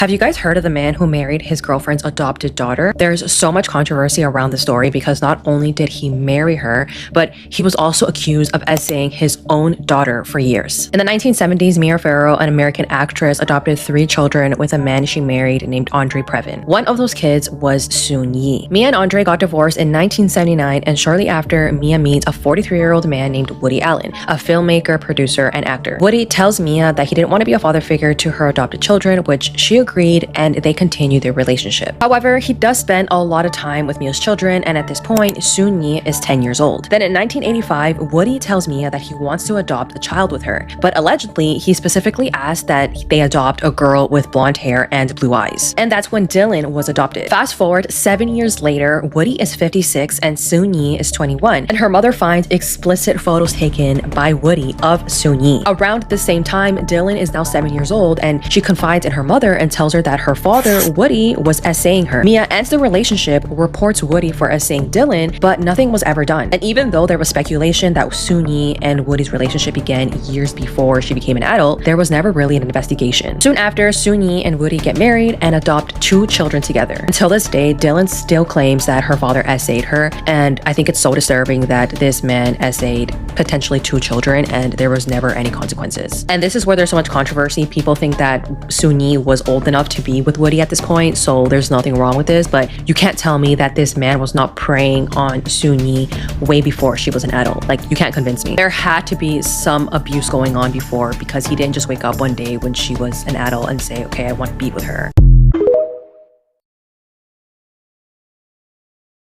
Have you guys heard of the man who married his girlfriend's adopted daughter? There's so much controversy around the story because not only did he marry her, but he was also accused of essaying his own daughter for years. In the 1970s, Mia Farrow, an American actress, adopted 3 children with a man she married named Andre Previn. One of those kids was Soon Yi. Mia and Andre got divorced in 1979, and shortly after, Mia meets a 43-year-old man named Woody Allen, a filmmaker, producer, and actor. Woody tells Mia that he didn't want to be a father figure to her adopted children, which she agreed, and they continue their relationship. However, he does spend a lot of time with Mia's children, and at this point, Soon Yi is 10 years old. Then in 1985, Woody tells Mia that he wants to adopt a child with her, but allegedly, he specifically asked that they adopt a girl with blonde hair and blue eyes. And that's when Dylan was adopted. Fast forward 7 years later, Woody is 56 and Soon Yi is 21, and her mother finds explicit photos taken by Woody of Soon Yi. Around the same time, Dylan is now 7 years old, and she confides in her mother and tells her that her father, Woody, was essaying her. Mia ends the relationship, reports Woody for essaying Dylan, but nothing was ever done. And even though there was speculation that Soon Yi and Woody's relationship began years before she became an adult, there was never really an investigation. Soon after, Soon Yi and Woody get married and adopt 2 children together. Until this day, Dylan still claims that her father essayed her, and I think it's so disturbing that this man essayed potentially 2 children and there was never any consequences. And this is where there's so much controversy. People think that Soon Yi was old enough to be with Woody at this point, so there's nothing wrong with this, but you can't tell me that this man was not preying on Soon Yi way before she was an adult. Like, you can't convince me. There had to be some abuse going on before, because he didn't just wake up one day when she was an adult and say, okay, I want to be with her.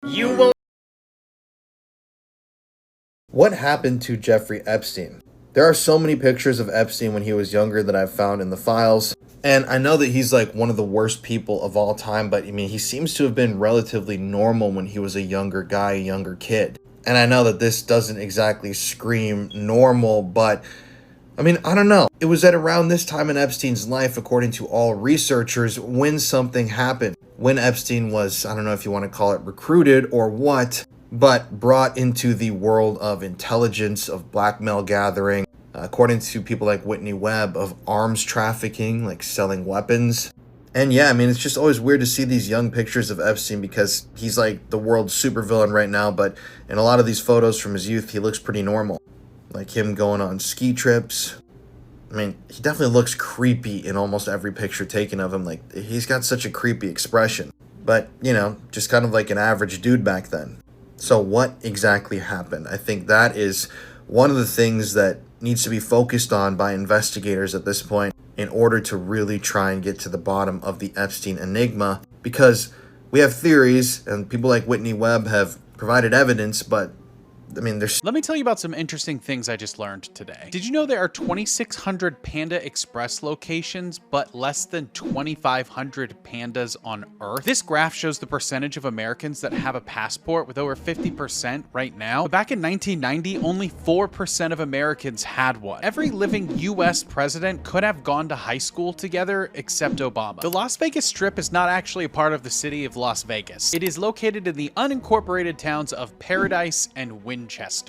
You will. What happened to Jeffrey Epstein? There are so many pictures of Epstein when he was younger that I've found in the files. And I know that he's like one of the worst people of all time, but I mean, he seems to have been relatively normal when he was a younger guy, a younger kid. And I know that this doesn't exactly scream normal, but I mean, I don't know. It was at around this time in Epstein's life, according to all researchers, when something happened. When Epstein was, I don't know if you want to call it recruited or what, but brought into the world of intelligence, of blackmail gathering, according to people like Whitney Webb, of arms trafficking, like selling weapons. And yeah, I mean, it's just always weird to see these young pictures of Epstein because he's like the world's supervillain right now, but in a lot of these photos from his youth, he looks pretty normal. Like him going on ski trips. I mean, he definitely looks creepy in almost every picture taken of him. Like, he's got such a creepy expression. But, you know, just kind of like an average dude back then. So what exactly happened? I think that is one of the things that needs to be focused on by investigators at this point in order to really try and get to the bottom of the Epstein enigma, because we have theories and people like Whitney Webb have provided evidence, but I mean, Let me tell you about some interesting things I just learned today. Did you know there are 2,600 Panda Express locations, but less than 2,500 pandas on Earth? This graph shows the percentage of Americans that have a passport, with over 50% right now. But back in 1990, only 4% of Americans had one. Every living US president could have gone to high school together except Obama. The Las Vegas Strip is not actually a part of the city of Las Vegas. It is located in the unincorporated towns of Paradise and Winchester.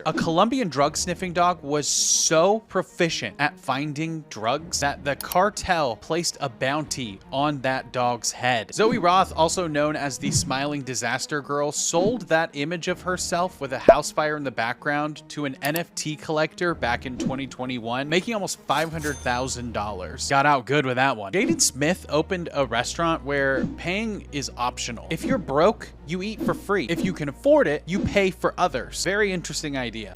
A Colombian drug sniffing dog was so proficient at finding drugs that the cartel placed a bounty on that dog's head. Zoe Roth, also known as the Smiling Disaster Girl, sold that image of herself with a house fire in the background to an NFT collector back in 2021, making almost $500,000. Got out good with that one. Jaden Smith opened a restaurant where paying is optional. If you're broke, you eat for free. If you can afford it, you pay for others. Very interesting idea.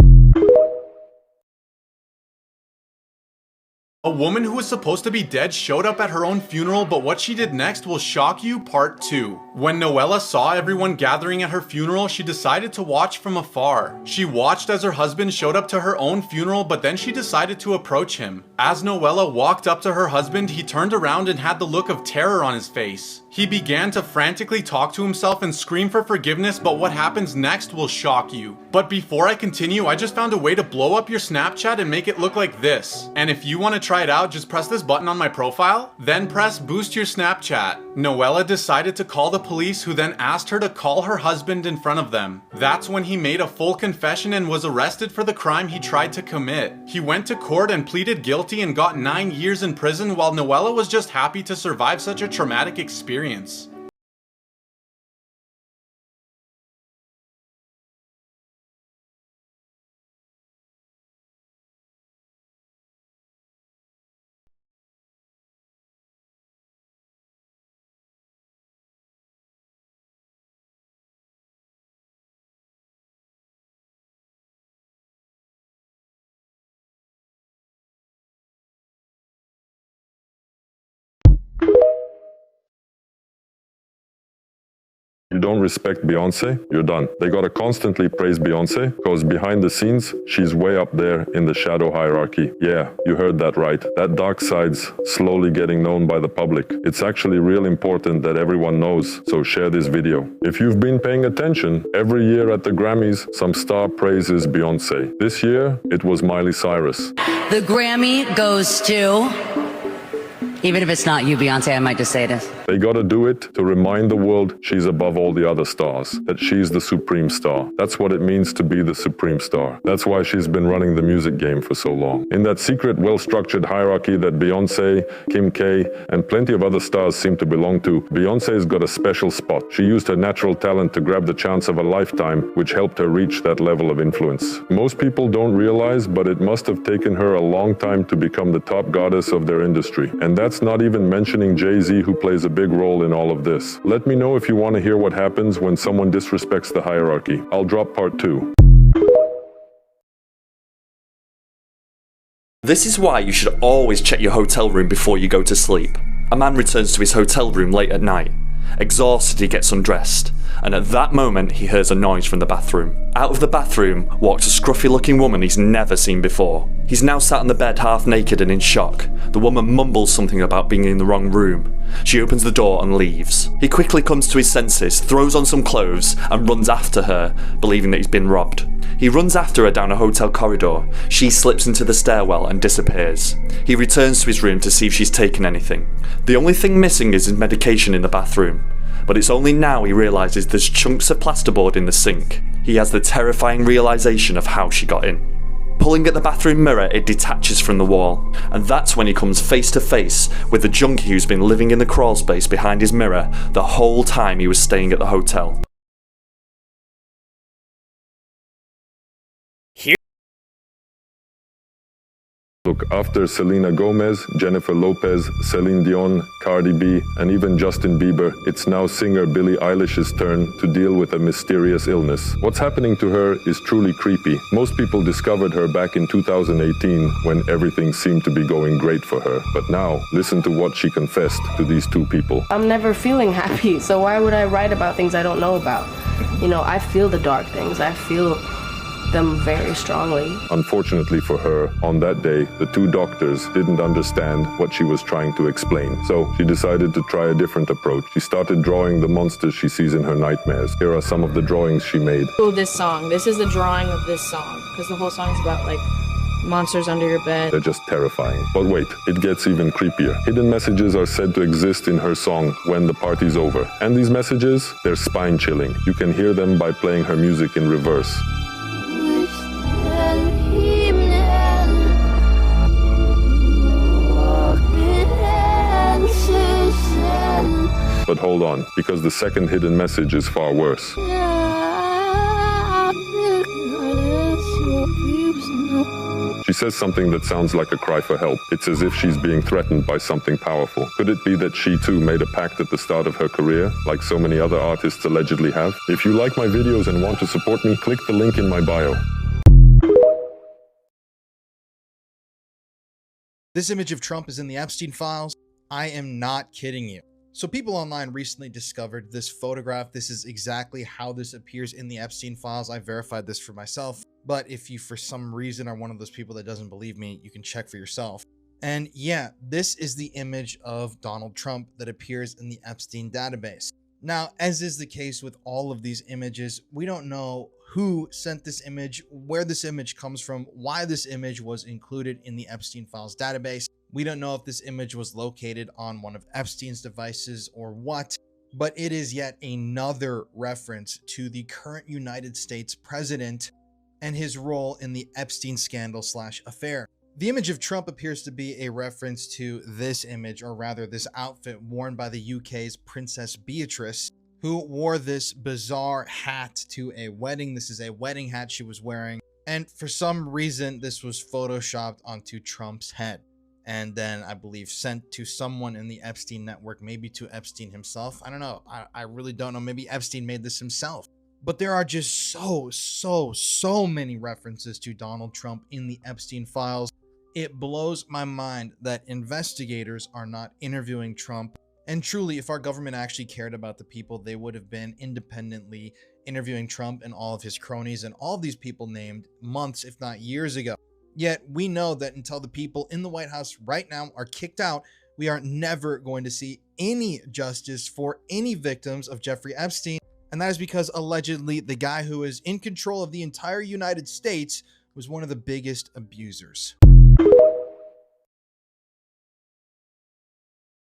A woman who was supposed to be dead showed up at her own funeral, but what she did next will shock you. Part 2. When Noella saw everyone gathering at her funeral, she decided to watch from afar. She watched as her husband showed up to her own funeral, but then she decided to approach him. As Noella walked up to her husband, he turned around and had the look of terror on his face. He began to frantically talk to himself and scream for forgiveness, but what happens next will shock you. But before I continue, I just found a way to blow up your Snapchat and make it look like this. And if you want to try try it out? Just press this button on my profile, then press boost your Snapchat. Noella decided to call the police, who then asked her to call her husband in front of them. That's when he made a full confession and was arrested for the crime he tried to commit. He went to court and pleaded guilty and got 9 years in prison, while Noella was just happy to survive such a traumatic experience. You don't respect Beyonce, you're done. They gotta constantly praise Beyonce, because behind the scenes, she's way up there in the shadow hierarchy. Yeah, you heard that right. That dark side's slowly getting known by the public. It's actually real important that everyone knows, so share this video. If you've been paying attention, every year at the Grammys, some star praises Beyonce. This year, it was Miley Cyrus. The Grammy goes to... Even if it's not you, Beyonce, I might just say this. They gotta do it to remind the world she's above all the other stars, that she's the supreme star. That's what it means to be the supreme star. That's why she's been running the music game for so long. In that secret, well-structured hierarchy that Beyonce, Kim K, and plenty of other stars seem to belong to, Beyonce's got a special spot. She used her natural talent to grab the chance of a lifetime, which helped her reach that level of influence. Most people don't realize, but it must have taken her a long time to become the top goddess of their industry. And that's not even mentioning Jay-Z, who plays a big role in all of this. Let me know if you want to hear what happens when someone disrespects the hierarchy. I'll drop part 2. This is why you should always check your hotel room before you go to sleep. A man returns to his hotel room late at night. Exhausted, he gets undressed, and at that moment he hears a noise from the bathroom. Out of the bathroom walks a scruffy looking woman he's never seen before. He's now sat on the bed half naked and in shock. The woman mumbles something about being in the wrong room. She opens the door and leaves. He quickly comes to his senses, throws on some clothes and runs after her, believing that he's been robbed. He runs after her down a hotel corridor. She slips into the stairwell and disappears. He returns to his room to see if she's taken anything. The only thing missing is his medication in the bathroom. But it's only now he realises there's chunks of plasterboard in the sink. He has the terrifying realisation of how she got in. Pulling at the bathroom mirror, it detaches from the wall, and that's when he comes face to face with the junkie who's been living in the crawl space behind his mirror the whole time he was staying at the hotel. Look, after Selena Gomez, Jennifer Lopez, Celine Dion, Cardi B, and even Justin Bieber, it's now singer Billie Eilish's turn to deal with a mysterious illness. What's happening to her is truly creepy. Most people discovered her back in 2018 when everything seemed to be going great for her. But now, listen to what she confessed to these two people. I'm never feeling happy, so why would I write about things I don't know about? You know, I feel the dark things. I feel them very strongly. Unfortunately for her, on that day, the two doctors didn't understand what she was trying to explain. So she decided to try a different approach. She started drawing the monsters she sees in her nightmares. Here are some of the drawings she made. Oh, this song. This is the drawing of this song, because the whole song's about, like, monsters under your bed. They're just terrifying. But wait, it gets even creepier. Hidden messages are said to exist in her song, When the Party's Over. And these messages, they're spine-chilling. You can hear them by playing her music in reverse. But hold on, because the second hidden message is far worse. She says something that sounds like a cry for help. It's as if she's being threatened by something powerful. Could it be that she too made a pact at the start of her career, like so many other artists allegedly have? If you like my videos and want to support me, click the link in my bio. This image of Trump is in the Epstein files. I am not kidding you. So people online recently discovered this photograph. This is exactly how this appears in the Epstein files. I verified this for myself, but if you for some reason are one of those people that doesn't believe me, you can check for yourself. And yeah, this is the image of Donald Trump that appears in the Epstein database. Now, as is the case with all of these images, we don't know who sent this image, where this image comes from, why this image was included in the Epstein files database. We don't know if this image was located on one of Epstein's devices or what, but it is yet another reference to the current United States president and his role in the Epstein scandal / affair. The image of Trump appears to be a reference to this image, or rather this outfit worn by the UK's Princess Beatrice, who wore this bizarre hat to a wedding. This is a wedding hat she was wearing, and for some reason this was photoshopped onto Trump's head and then I believe sent to someone in the Epstein network, maybe to Epstein himself. I don't know. I really don't know. Maybe Epstein made this himself. But there are just so many references to Donald Trump in the Epstein files. It blows my mind that investigators are not interviewing Trump. And truly, if our government actually cared about the people, they would have been independently interviewing Trump and all of his cronies and all of these people named months, if not years ago. Yet we know that until the people in the White House right now are kicked out, we are never going to see any justice for any victims of Jeffrey Epstein. And that is because allegedly the guy who is in control of the entire United States was one of the biggest abusers.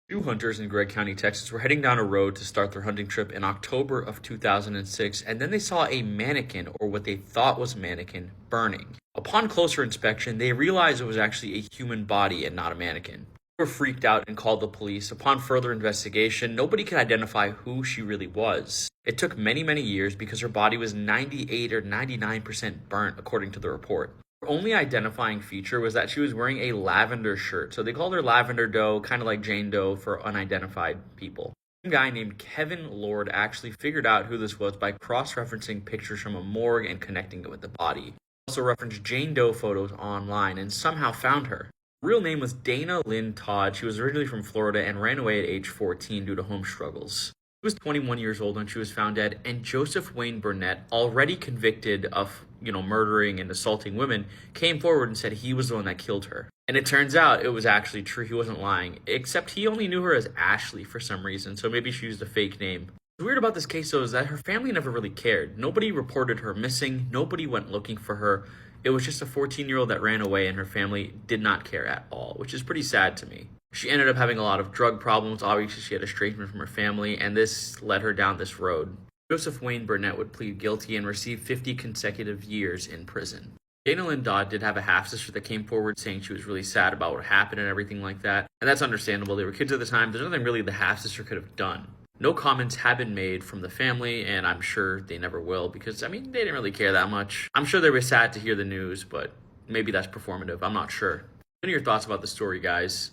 Two hunters in Gregg County, Texas were heading down a road to start their hunting trip in October of 2006, and then they saw a mannequin, or what they thought was a mannequin, burning. Upon closer inspection, they realized it was actually a human body and not a mannequin. They were freaked out and called the police. Upon further investigation, nobody could identify who she really was. It took many years because her body was 98 or 99% burnt, according to the report. Her only identifying feature was that she was wearing a lavender shirt, so they called her Lavender Doe, kind of like Jane Doe for unidentified people. Some guy named Kevin Lord actually figured out who this was by cross-referencing pictures from a morgue and connecting it with the body. He also referenced Jane Doe photos online and somehow found her. Her real name was Dana Lynn Todd. She was originally from Florida and ran away at age 14 due to home struggles. She was 21 years old when she was found dead, and Joseph Wayne Burnett, already convicted of, murdering and assaulting women, came forward and said he was the one that killed her. And it turns out it was actually true. He wasn't lying, except he only knew her as Ashley for some reason, so maybe she used a fake name. What's weird about this case, though, is that her family never really cared. Nobody reported her missing. Nobody went looking for her. It was just a 14-year-old that ran away, and her family did not care at all, which is pretty sad to me. She ended up having a lot of drug problems. Obviously, she had estrangement from her family, and this led her down this road. Joseph Wayne Burnett would plead guilty and receive 50 consecutive years in prison. Dana Lynn Dodd did have a half-sister that came forward saying she was really sad about what happened and everything like that. And that's understandable. They were kids at the time. There's nothing really the half-sister could have done. No comments have been made from the family, and I'm sure they never will because, they didn't really care that much. I'm sure they were sad to hear the news, but maybe that's performative. I'm not sure. What are your thoughts about the story, guys?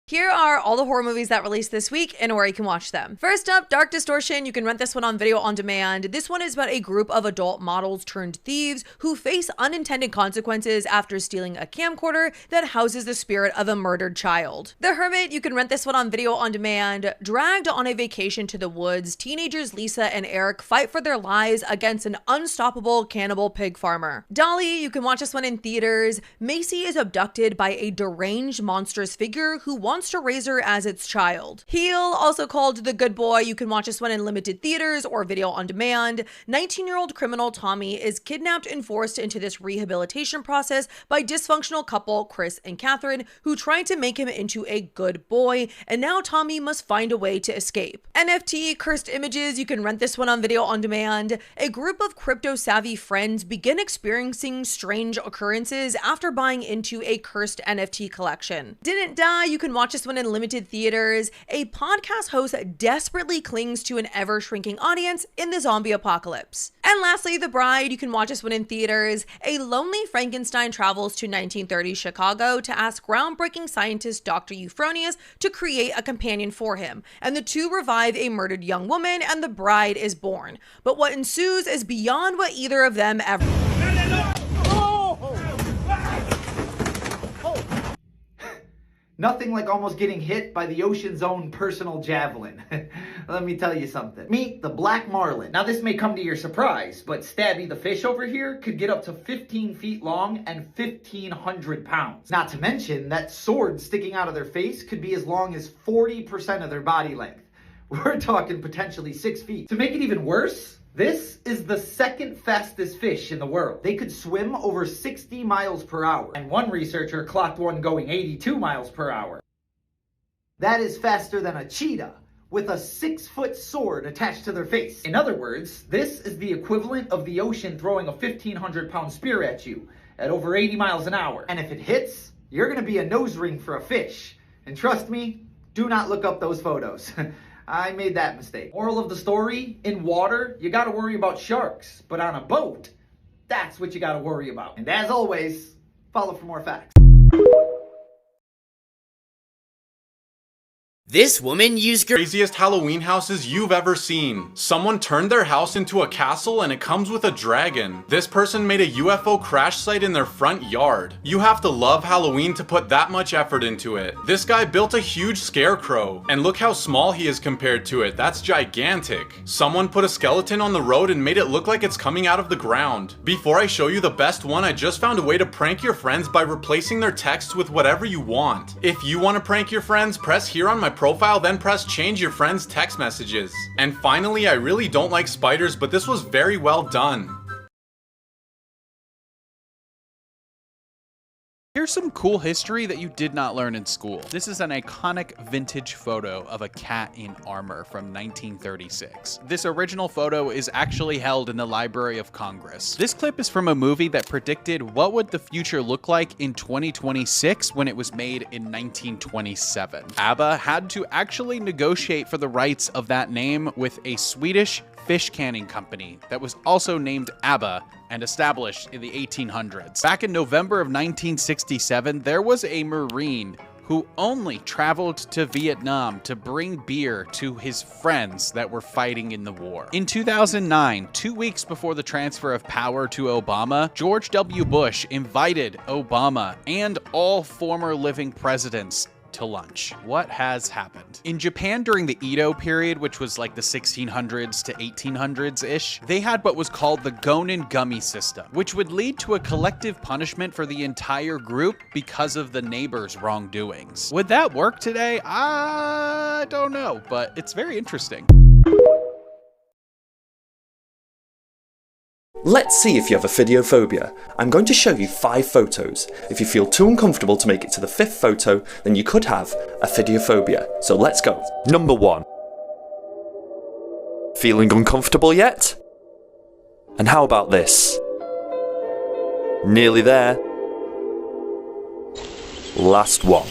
Here are all the horror movies that released this week and where you can watch them. First up, Dark Distortion. You can rent this one on video on demand. This one is about a group of adult models turned thieves who face unintended consequences after stealing a camcorder that houses the spirit of a murdered child. The Hermit. You can rent this one on video on demand. Dragged on a vacation to the woods, teenagers Lisa and Eric fight for their lives against an unstoppable cannibal pig farmer. Dolly. You can watch this one in theaters. Macy is abducted by a deranged monstrous figure who wants to raise her as its child. Heel, also called The Good Boy. You can watch this one in limited theaters or video on demand. 19-year-old criminal Tommy is kidnapped and forced into this rehabilitation process by dysfunctional couple Chris and Catherine, who tried to make him into a good boy, and now Tommy must find a way to escape. NFT, Cursed Images. You can rent this one on video on demand. A group of crypto-savvy friends begin experiencing strange occurrences after buying into a cursed NFT collection. Didn't Die. You can watch this one in limited theaters. A podcast host desperately clings to an ever-shrinking audience in the zombie apocalypse. And lastly, The Bride. You can watch this one in theaters. A lonely Frankenstein travels to 1930s Chicago to ask groundbreaking scientist Dr. Euphronius to create a companion for him, and the two revive a murdered young woman, and the bride is born. But what ensues is beyond what either of them ever... Nothing like almost getting hit by the ocean's own personal javelin. Let me tell you something. Meet the black marlin. Now this may come to your surprise, but Stabby the fish over here could get up to 15 feet long and 1,500 pounds. Not to mention that sword sticking out of their face could be as long as 40% of their body length. We're talking potentially 6 feet. To make it even worse, this is the second fastest fish in the world. They could swim over 60 miles per hour, and one researcher clocked one going 82 miles per hour. That is faster than a cheetah with a 6-foot sword attached to their face. In other words, this is the equivalent of the ocean throwing a 1,500-pound spear at you at over 80 miles an hour. And if it hits, you're gonna be a nose ring for a fish. And trust me, do not look up those photos. I made that mistake. Moral of the story, in water, you gotta worry about sharks. But on a boat, that's what you gotta worry about. And as always, follow for more facts. This woman used craziest Halloween houses you've ever seen. Someone turned their house into a castle and it comes with a dragon. This person made a UFO crash site in their front yard. You have to love Halloween to put that much effort into it. This guy built a huge scarecrow, and look how small he is compared to it. That's gigantic. Someone put a skeleton on the road and made it look like it's coming out of the ground. Before I show you the best one, I just found a way to prank your friends by replacing their text with whatever you want. If you want to prank your friends, press here on my profile, then press change your friends' text messages. And finally, I really don't like spiders, but this was very well done. Here's some cool history that you did not learn in school. This is an iconic vintage photo of a cat in armor from 1936. This original photo is actually held in the Library of Congress. This clip is from a movie that predicted what would the future look like in 2026 when it was made in 1927. ABBA had to actually negotiate for the rights of that name with a Swedish fish canning company that was also named ABBA and established in the 1800s. Back in November of 1967, there was a Marine who only traveled to Vietnam to bring beer to his friends that were fighting in the war. In 2009, 2 weeks before the transfer of power to Obama, George W. Bush invited Obama and all former living presidents to lunch. What has happened? In Japan during the Edo period, which was like the 1600s to 1800s-ish, they had what was called the Gonin Gummy system, which would lead to a collective punishment for the entire group because of the neighbors' wrongdoings. Would that work today? I don't know, but it's very interesting. Let's see if you have aphidiophobia. I'm going to show you 5 photos. If you feel too uncomfortable to make it to the 5th photo, then you could have aphidiophobia. So let's go. Number 1. Feeling uncomfortable yet? And how about this? Nearly there. Last one.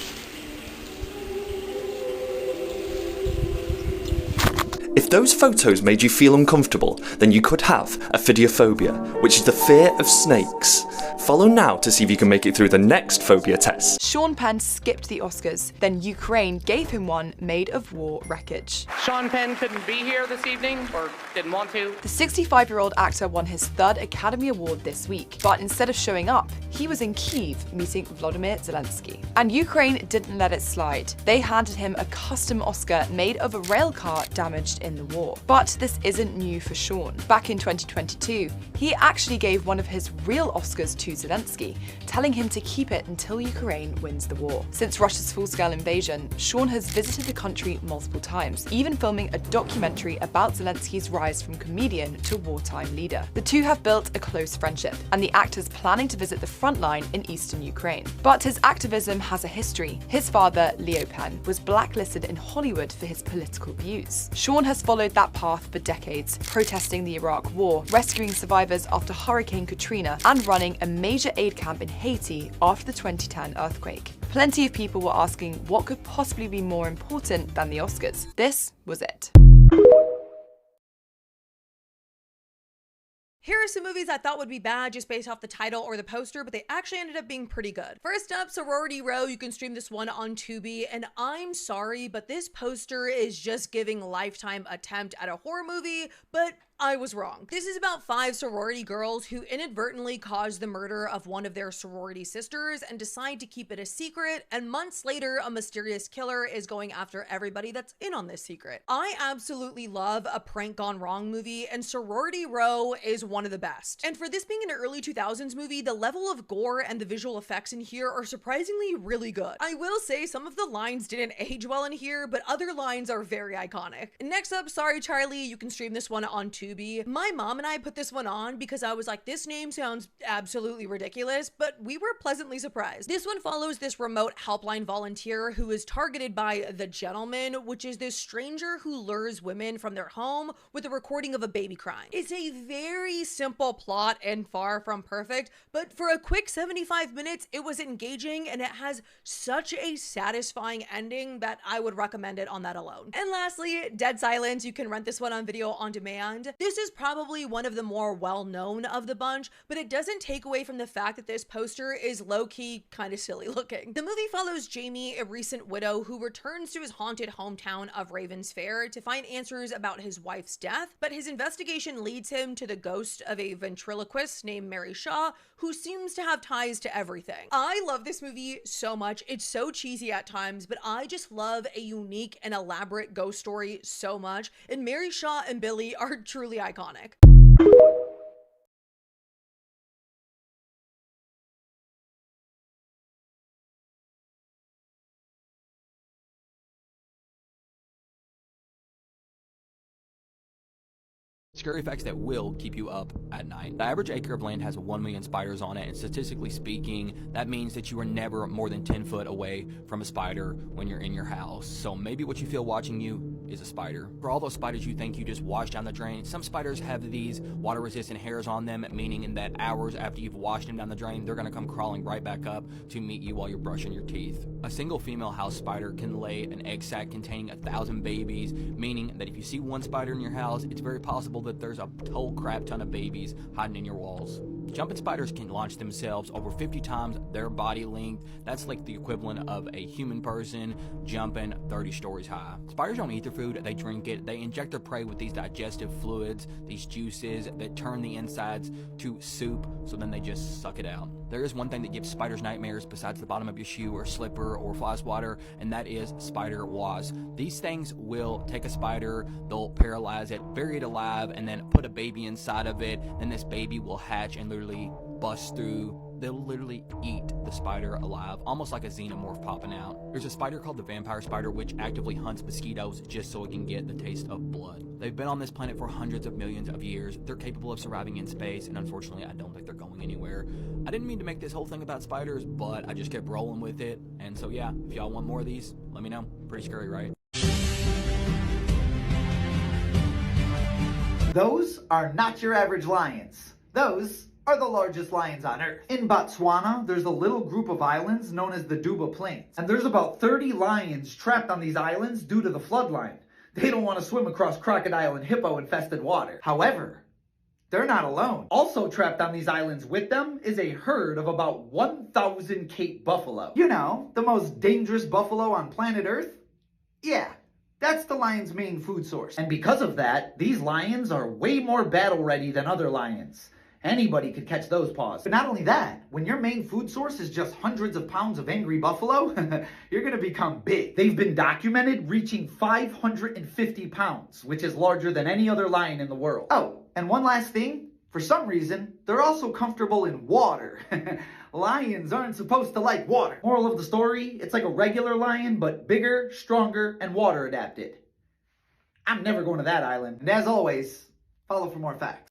If those photos made you feel uncomfortable, then you could have aphidiophobia, which is the fear of snakes. Follow now to see if you can make it through the next phobia test. Sean Penn skipped the Oscars, then Ukraine gave him one made of war wreckage. Sean Penn couldn't be here this evening, or didn't want to. The 65-year-old actor won his 3rd Academy Award this week, but instead of showing up, he was in Kyiv meeting Volodymyr Zelensky. And Ukraine didn't let it slide. They handed him a custom Oscar made of a rail car damaged in the war. But this isn't new for Sean. Back in 2022, he actually gave one of his real Oscars to Zelensky, telling him to keep it until Ukraine wins the war. Since Russia's full-scale invasion, Sean has visited the country multiple times, even filming a documentary about Zelensky's rise from comedian to wartime leader. The two have built a close friendship, and the actor's planning to visit the front line in eastern Ukraine. But his activism has a history. His father, Leo Penn, was blacklisted in Hollywood for his political views. Sean has followed that path for decades, protesting the Iraq War, rescuing survivors after Hurricane Katrina, and running a major aid camp in Haiti after the 2010 earthquake. Plenty of people were asking what could possibly be more important than the Oscars. This was it. Here are some movies I thought would be bad just based off the title or the poster, but they actually ended up being pretty good. First up, Sorority Row. You can stream this one on Tubi, and I'm sorry, but this poster is just giving Lifetime attempt at a horror movie, but I was wrong. This is about 5 sorority girls who inadvertently caused the murder of one of their sorority sisters and decide to keep it a secret, and months later, a mysterious killer is going after everybody that's in on this secret. I absolutely love a prank gone wrong movie, and Sorority Row is one of the best. And for this being an early 2000s movie, the level of gore and the visual effects in here are surprisingly really good. I will say some of the lines didn't age well in here, but other lines are very iconic. Next up, Sorry Charlie, you can stream this one on Tubi. My mom and I put this one on because I was like, this name sounds absolutely ridiculous, but we were pleasantly surprised. This one follows this remote helpline volunteer who is targeted by The Gentleman, which is this stranger who lures women from their home with a recording of a baby crying. It's a very simple plot and far from perfect, but for a quick 75 minutes, it was engaging and it has such a satisfying ending that I would recommend it on that alone. And lastly, Dead Silence, you can rent this one on video on demand. This is probably one of the more well-known of the bunch, but it doesn't take away from the fact that this poster is low-key kind of silly looking. The movie follows Jamie, a recent widow who returns to his haunted hometown of Ravens Fair to find answers about his wife's death, but his investigation leads him to the ghost of a ventriloquist named Mary Shaw, who seems to have ties to everything. I love this movie so much. It's so cheesy at times, but I just love a unique and elaborate ghost story so much, and Mary Shaw and Billy are truly iconic. Scary facts that will keep you up at night. The average acre of land has 1 million spiders on it, and statistically speaking, that means that you are never more than 10 foot away from a spider when you're in your house. So maybe what you feel watching you is a spider. For all those spiders you think you just washed down the drain, some spiders have these water-resistant hairs on them, meaning that hours after you've washed them down the drain, they're gonna come crawling right back up to meet you while you're brushing your teeth. A single female house spider can lay an egg sac containing 1,000 babies, meaning that if you see one spider in your house, it's very possible that there's a whole crap ton of babies hiding in your walls. Jumping spiders can launch themselves over 50 times their body length. That's like the equivalent of a human person jumping 30 stories high. Spiders don't eat their food, they drink it. They inject their prey with these digestive fluids, these juices that turn the insides to soup, so then they just suck it out. There is one thing that gives spiders nightmares besides the bottom of your shoe or slipper or fly swatter, and that is spider wasps. These things will take a spider, they'll paralyze it, bury it alive, and then put a baby inside of it. Then this baby will hatch and literally bust through. They'll literally eat the spider alive, almost like a xenomorph popping out. There's a spider called the vampire spider, which actively hunts mosquitoes just so it can get the taste of blood. They've been on this planet for hundreds of millions of years. They're capable of surviving in space, and unfortunately, I don't think they're going anywhere. I didn't mean to make this whole thing about spiders, but I just kept rolling with it. And so yeah, if y'all want more of these, let me know. Pretty scary, right? Those are not your average lions. Those are the largest lions on Earth. In Botswana, there's a little group of islands known as the Duba Plains. And there's about 30 lions trapped on these islands due to the floodline. They don't want to swim across crocodile and hippo infested water. However, they're not alone. Also trapped on these islands with them is a herd of about 1,000 Cape buffalo. You know, the most dangerous buffalo on planet Earth? Yeah. That's the lion's main food source. And because of that, these lions are way more battle ready than other lions. Anybody could catch those paws. But not only that, when your main food source is just hundreds of pounds of angry buffalo, you're gonna become big. They've been documented reaching 550 pounds, which is larger than any other lion in the world. Oh, and one last thing, for some reason, they're also comfortable in water. Lions aren't supposed to like water. Moral of the story, it's like a regular lion, but bigger, stronger, and water adapted. I'm never going to that island. And as always, follow for more facts.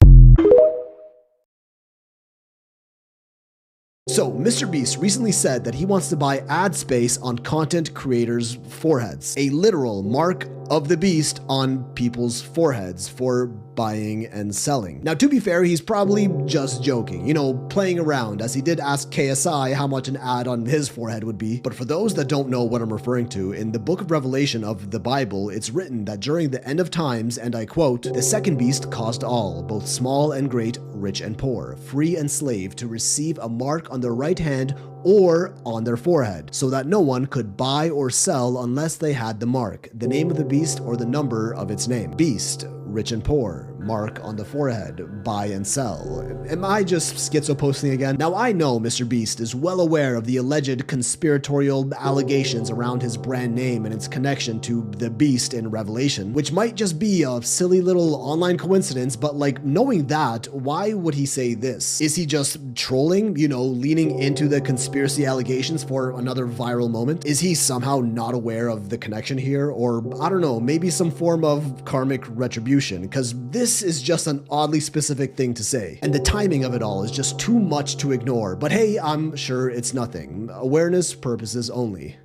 So, MrBeast recently said that he wants to buy ad space on content creators' foreheads. A literal mark of the beast on people's foreheads for buying and selling. Now, to be fair, he's probably just joking, you know, playing around, as he did ask KSI how much an ad on his forehead would be. But for those that don't know what I'm referring to, in the book of Revelation of the Bible, it's written that during the end of times, and I quote, "The second beast caused all, both small and great, rich and poor, free and slave, to receive a mark on their right hand or on their forehead, so that no one could buy or sell unless they had the mark, the name of the beast or the number of its name." Beast, rich and poor. mark on the forehead, buy and sell. Am I just schizo posting again? Now I know MrBeast is well aware of the alleged conspiratorial allegations around his brand name and its connection to the beast in Revelation, which might just be a silly little online coincidence, but like knowing that, why would he say this? Is he just trolling, you know, leaning into the conspiracy allegations for another viral moment? Is he somehow not aware of the connection here? Or I don't know, maybe some form of karmic retribution, because this is just an oddly specific thing to say. And the timing of it all is just too much to ignore. But hey, I'm sure it's nothing. Awareness purposes only.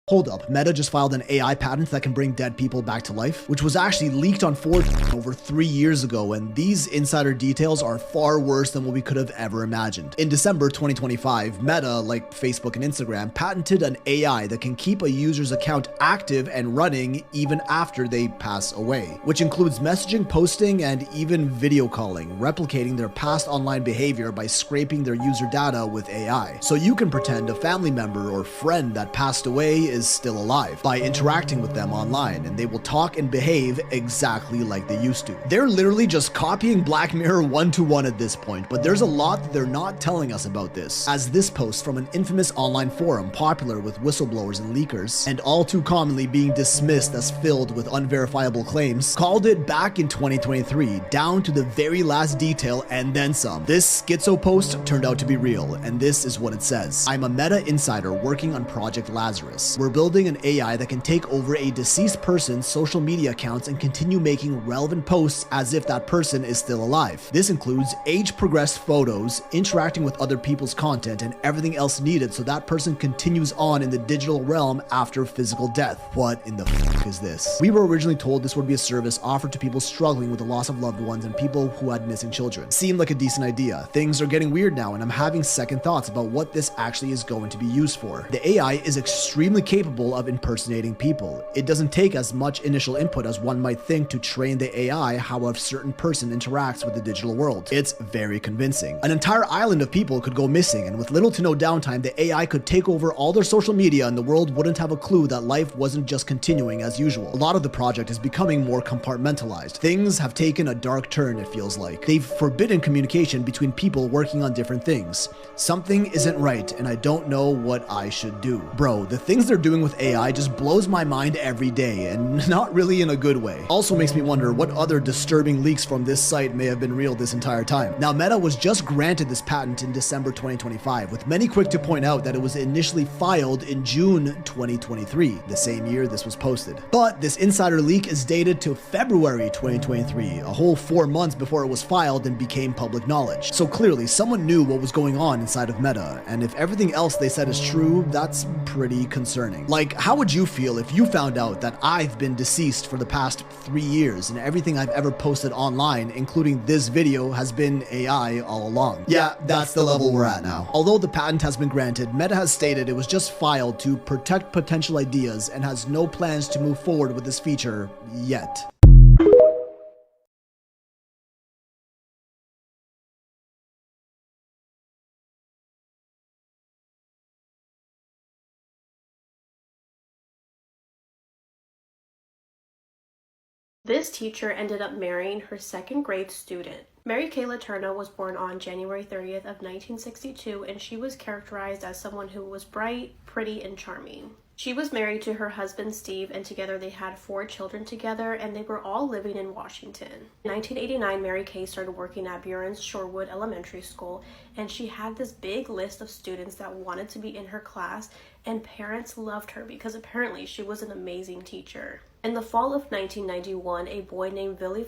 Hold up, Meta just filed an AI patent that can bring dead people back to life, which was actually leaked on 4chan over 3 years ago, and these insider details are far worse than what we could have ever imagined. In December 2025, Meta, like Facebook and Instagram, patented an AI that can keep a user's account active and running even after they pass away, which includes messaging, posting, and even video calling, replicating their past online behavior by scraping their user data with AI. So you can pretend a family member or friend that passed away is still alive by interacting with them online, and they will talk and behave exactly like they used to. They're literally just copying Black Mirror 1-to-1 at this point, but there's a lot that they're not telling us about this, as this post from an infamous online forum popular with whistleblowers and leakers, and all too commonly being dismissed as filled with unverifiable claims, called it back in 2023, down to the very last detail and then some. This schizo post turned out to be real, and this is what it says. I'm a Meta insider working on Project Lazarus. We're building an AI that can take over a deceased person's social media accounts and continue making relevant posts as if that person is still alive. This includes age-progressed photos, interacting with other people's content, and everything else needed so that person continues on in the digital realm after physical death. What in the fuck is this? We were originally told this would be a service offered to people struggling with the loss of loved ones and people who had missing children. Seemed like a decent idea. Things are getting weird now, and I'm having second thoughts about what this actually is going to be used for. The AI is extremely capable of impersonating people. It doesn't take as much initial input as one might think to train the AI how a certain person interacts with the digital world. It's very convincing. An entire island of people could go missing, and with little to no downtime, the AI could take over all their social media and the world wouldn't have a clue that life wasn't just continuing as usual. A lot of the project is becoming more compartmentalized. Things have taken a dark turn, it feels like. They've forbidden communication between people working on different things. Something isn't right, and I don't know what I should do. Bro, the things they're doing with AI just blows my mind every day, and not really in a good way. Also makes me wonder what other disturbing leaks from this site may have been real this entire time. Now, Meta was just granted this patent in December 2025, with many quick to point out that it was initially filed in June 2023, the same year this was posted. But this insider leak is dated to February 2023, a whole 4 months before it was filed and became public knowledge. So clearly, someone knew what was going on inside of Meta, and if everything else they said is true, that's pretty concerning. Like, how would you feel if you found out that I've been deceased for the past 3 years and everything I've ever posted online, including this video, has been AI all along? Yeah, that's the level we're at now. Although the patent has been granted, Meta has stated it was just filed to protect potential ideas and has no plans to move forward with this feature yet. This teacher ended up marrying her second grade student. Mary Kay Letourneau was born on January 30th of 1962, and she was characterized as someone who was bright, pretty, and charming. She was married to her husband Steve, and together they had 4 children together, and they were all living in Washington. In 1989, Mary Kay started working at Buren's Shorewood Elementary School, and she had this big list of students that wanted to be in her class, and parents loved her because apparently she was an amazing teacher. In the fall of 1991, a boy named Billie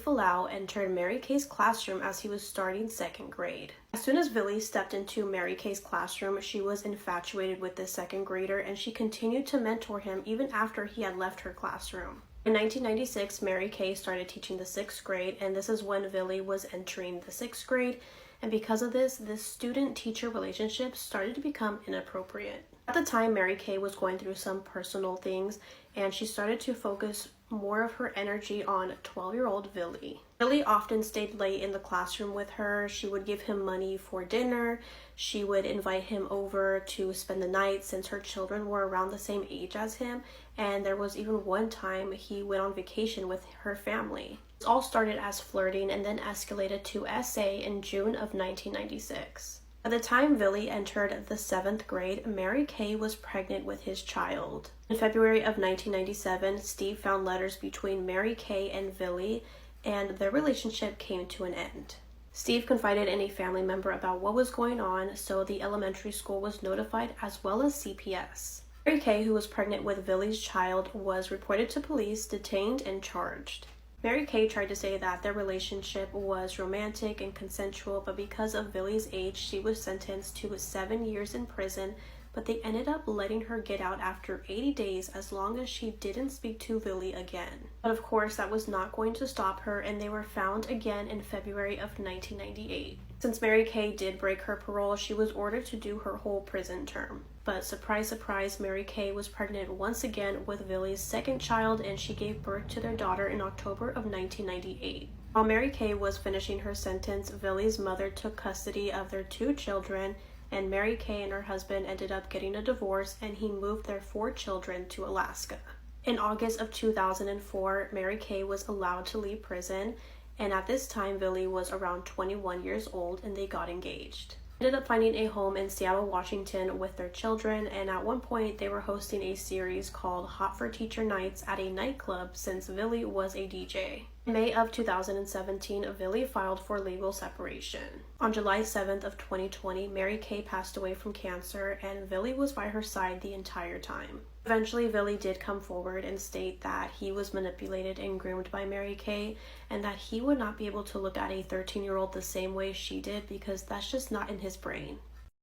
entered Mary Kay's classroom as he was starting 2nd grade. As soon as Billie stepped into Mary Kay's classroom, she was infatuated with this 2nd grader, and she continued to mentor him even after he had left her classroom. In 1996, Mary Kay started teaching the 6th grade, and this is when Billie was entering the 6th grade, and because of this student-teacher relationship started to become inappropriate. At the time, Mary Kay was going through some personal things, and she started to focus more of her energy on 12-year-old Billie. Billie often stayed late in the classroom with her. She would give him money for dinner. She would invite him over to spend the night since her children were around the same age as him, and there was even one time he went on vacation with her family. This all started as flirting and then escalated to SA in June of 1996. By the time Billie entered the 7th grade, Mary Kay was pregnant with his child. In February of 1997, Steve found letters between Mary Kay and Billie, and their relationship came to an end. Steve confided in a family member about what was going on, so the elementary school was notified as well as CPS. Mary Kay, who was pregnant with Billie's child, was reported to police, detained, and charged. Mary Kay tried to say that their relationship was romantic and consensual, but because of Billie's age, she was sentenced to 7 years in prison, but they ended up letting her get out after 80 days as long as she didn't speak to Billie again. But of course, that was not going to stop her, and they were found again in February of 1998. Since Mary Kay did break her parole, she was ordered to do her whole prison term. But surprise, surprise, Mary Kay was pregnant once again with Billie's second child, and she gave birth to their daughter in October of 1998. While Mary Kay was finishing her sentence, Billie's mother took custody of their 2 children, and Mary Kay and her husband ended up getting a divorce, and he moved their 4 children to Alaska. In August of 2004, Mary Kay was allowed to leave prison, and at this time, Billie was around 21 years old, and they got engaged. Ended up finding a home in Seattle, Washington with their children, and at one point they were hosting a series called Hot for Teacher Nights at a nightclub since Billie was a DJ. In May of 2017, Billie filed for legal separation. On July 7th of 2020, Mary Kay passed away from cancer, and Billie was by her side the entire time. Eventually, Billie did come forward and state that he was manipulated and groomed by Mary Kay, and that he would not be able to look at a 13-year-old the same way she did because that's just not in his brain.